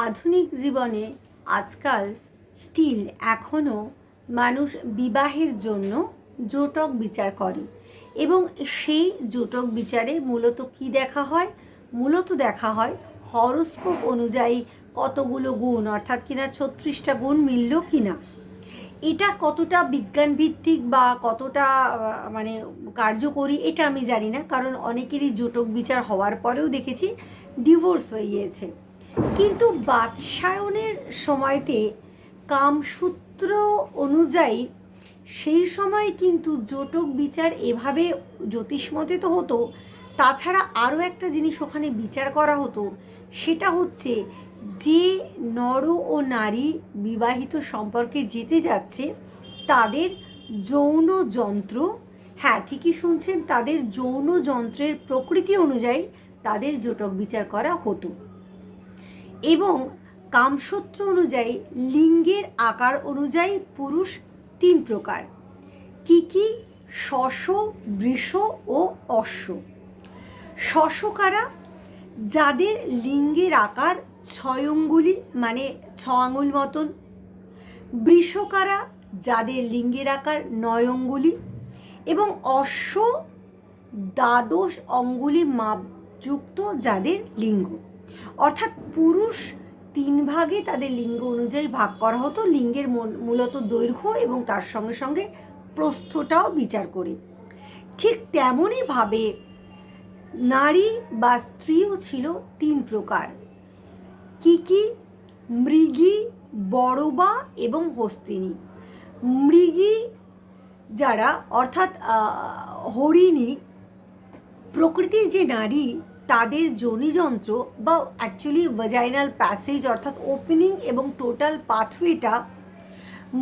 আধুনিক জীবনে আজকাল স্টিল এখনও মানুষ বিবাহের জন্য জোটক বিচার করে এবং সেই জোটক বিচারে মূলত কি দেখা হয়? মূলত দেখা হয় হরোস্কোপ অনুযায়ী কতগুলো গুণ, অর্থাৎ কিনা 36টা গুণ মিলল কিনা। এটা কতটা বিজ্ঞানভিত্তিক বা কতটা মানে কার্যকরী এটা আমি জানি না, কারণ অনেকেরই জোটক বিচার হওয়ার পরেও দেখেছি ডিভোর্স হয়ে গিয়েছে। কিন্তু বাৎসায়নের সময়তে কামসূত্র অনুযায়ী সেই সময় কিন্তু জোটক বিচার এভাবে জ্যোতিষমতে তো হতো, তাছাড়া আরও একটা জিনিস ওখানে বিচার করা হতো, সেটা হচ্ছে যে নর ও নারী বিবাহিত সম্পর্কে যেতে যাচ্ছে তাদের যৌন যন্ত্র, হ্যাঁ ঠিকই শুনছেন, তাদের যৌন যন্ত্রের প্রকৃতি অনুযায়ী তাদের জোটক বিচার করা হতো। এবং কামসূত্র অনুযায়ী লিঙ্গের আকার অনুযায়ী পুরুষ 3 প্রকার। কি কি? শশ, বৃষ ও অশ্ব। শশ কারা? যাদের লিঙ্গের আকার 6 আঙ্গুলি, মানে 6 আঙুল মতন। বৃষ কারা? যাদের লিঙ্গের আকার 9 আঙ্গুলি। এবং অশ্ব দ্বাদশ অঙ্গুলি মাপযুক্ত যাদের লিঙ্গ, অর্থাৎ পুরুষ 3 ভাগে তাদের লিঙ্গ অনুযায়ী ভাগ করা হতো, লিঙ্গের মূলত দৈর্ঘ্য এবং তার সঙ্গে সঙ্গে প্রস্থটাও বিচার করে। ঠিক তেমনইভাবে নারী বা স্ত্রীও ছিল 3 প্রকার। কি কি? মৃগী, বড়বা এবং হস্তিনী। মৃগী যারা, অর্থাৎ হরিণী প্রকৃতির যে নারী, তাদের যোনিযন্ত্র বা অ্যাকচুয়ালি ভ্যাজাইনাল প্যাসেজ অর্থাৎ ওপেনিং এবং টোটাল পাথওয়েটা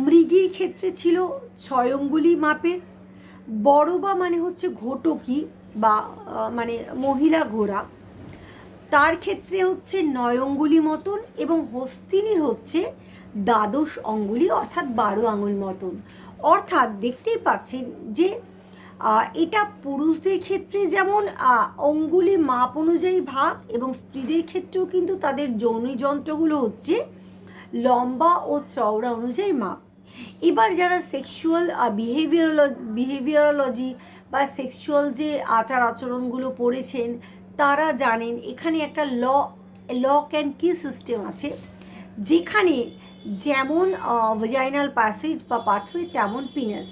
মৃগীর ক্ষেত্রে ছিল 6 আঙ্গুলি মাপের। বড়বা মানে হচ্ছে ঘটকি বা মানে মহিলা ঘোড়া, তার ক্ষেত্রে হচ্ছে 9 আঙ্গুলি মতন, এবং হস্তিনীর হচ্ছে দ্বাদশ অঙ্গুলি অর্থাৎ 12 আঙুল মতন। অর্থাৎ দেখতেই পাচ্ছেন যে এটা পুরুষদের ক্ষেত্রে যেমন অঙ্গুলি মাপ অনুযায়ী ভাগ, এবং স্ত্রীদের ক্ষেত্রেও কিন্তু তাদের যৌনযন্ত্রগুলো হচ্ছে লম্বা ও চওড়া অনুযায়ী মাপ। এবার যারা সেক্সুয়াল বিহেভিয়ারোলজি বা সেক্সুয়াল যে আচার আচরণগুলো পড়েছেন তারা জানেন এখানে একটা লক অ্যান্ড কি সিস্টেম আছে, যেখানে যেমন ভ্যাজাইনাল প্যাসেজ বা পাথওয়ে তেমন পিনাস।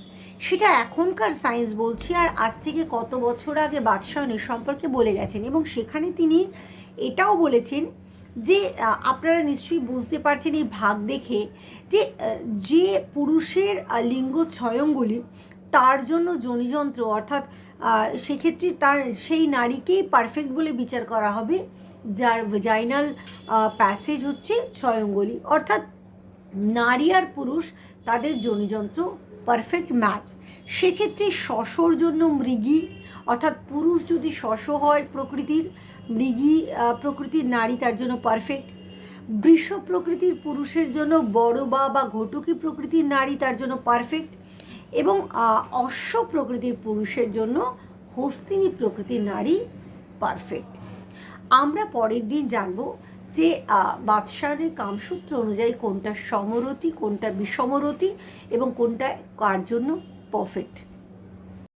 সেটা এখনকার সায়েন্স বলছে, আর আজ থেকে কত বছর আগে বাদশায়নের সম্পর্কে বলে গেছেন। এবং সেখানে তিনি এটাও বলেছেন যে আপনারা নিশ্চয়ই বুঝতে পারছেন এই ভাগ দেখে যে যে পুরুষের লিঙ্গ 6 আঙ্গুলি তার জন্য যোনিযন্ত্র, অর্থাৎ সেক্ষেত্রে তার সেই নারীকেই পারফেক্ট বলে বিচার করা হবে যার ভ্যাজাইনাল প্যাসেজ হচ্ছে 6 আঙ্গুলি, অর্থাৎ নারী আর পুরুষ তাদের যোনিযন্ত্র পারফেক্ট ম্যাচ। সেক্ষেত্রে শশর জন্য মৃগী, অর্থাৎ পুরুষ যদি শশ হয় প্রকৃতির, মৃগী প্রকৃতির নারী তার জন্য পারফেক্ট। বৃষ প্রকৃতির পুরুষের জন্য বড়বা বা ঘটকি প্রকৃতির নারী তার জন্য পারফেক্ট, এবং অশ্ব প্রকৃতির পুরুষের জন্য হস্তিনী প্রকৃতির নারী পারফেক্ট। আমরা পরের দিন জানবো যে বাদশাহের কামসূত্র অনুযায়ী কোনটা সমরতি, কোনটা বিষমরতি এবং কোনটা কার জন্য পারফেক্ট।